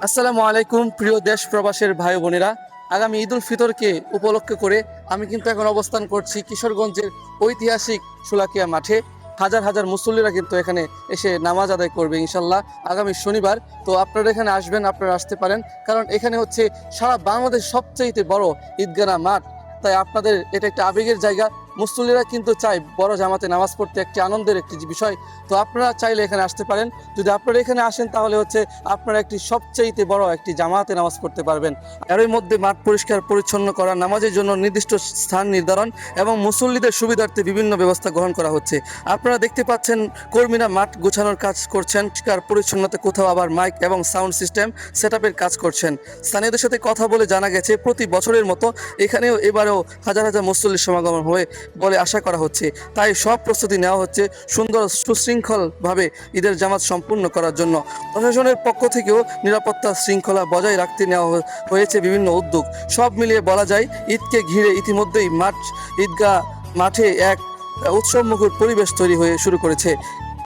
আসসালামু আলাইকুম প্রিয় দেশ প্রবাসের ভাই বোনেরা। আগামী ঈদ উল ফিতরকে উপলক্ষ করে আমি কিন্তু এখন অবস্থান করছি কিশোরগঞ্জের ঐতিহাসিক শোলাকিয়া মাঠে। হাজার হাজার মুসল্লিরা কিন্তু এখানে এসে নামাজ আদায় করবে ইনশাল্লাহ আগামী শনিবার। তো আপনারা এখানে আসবেন, আপনারা আসতে পারেন, কারণ এখানে হচ্ছে সারা বাংলাদেশ সবচেয়ে বড় ঈদগাহ মাঠ। তাই আপনাদের এটা একটা আবেগের জায়গা। মুসল্লিরা কিন্তু চায় বড় জামাতে নামাজ পড়তে, একটি আনন্দের একটি বিষয়। তো আপনারা চাইলে এখানে আসতে পারেন। যদি আপনারা এখানে আসেন তাহলে হচ্ছে আপনারা একটি সবচেয়ে বড় একটি জামাতে নামাজ পড়তে পারবেন। এরই মধ্যে মাঠ পরিষ্কার পরিচ্ছন্ন করা, নামাজের জন্য নির্দিষ্ট স্থান নির্ধারণ এবং মুসল্লিদের সুবিধার্থে বিভিন্ন ব্যবস্থা গ্রহণ করা হচ্ছে। আপনারা দেখতে পাচ্ছেন কর্মীরা মাঠ গোছানোর কাজ করছেন, পরিষ্কার পরিচ্ছন্নতা, কোথাও আবার মাইক এবং সাউন্ড সিস্টেম সেটআপের কাজ করছেন। স্থানীয়দের সাথে কথা বলে জানা গেছে প্রতি বছরের মতো এখানেও এবারেও হাজার হাজার মুসল্লির সমাগম হবে বলে আশা করা হচ্ছে। তাই সব প্রস্তুতি নেওয়া হচ্ছে সুন্দর সুশৃঙ্খলভাবে ঈদের জামাত সম্পূর্ণ করার জন্য। প্রশাসনের পক্ষ থেকেও নিরাপত্তা শৃঙ্খলা বজায় রাখতে নেওয়া হয়েছে বিভিন্ন উদ্যোগ। সব মিলিয়ে বলা যায় ঈদকে ঘিরে ইতিমধ্যেই ঈদগাহ মাঠে এক উৎসবমুখর পরিবেশ তৈরি হয়ে শুরু করেছে।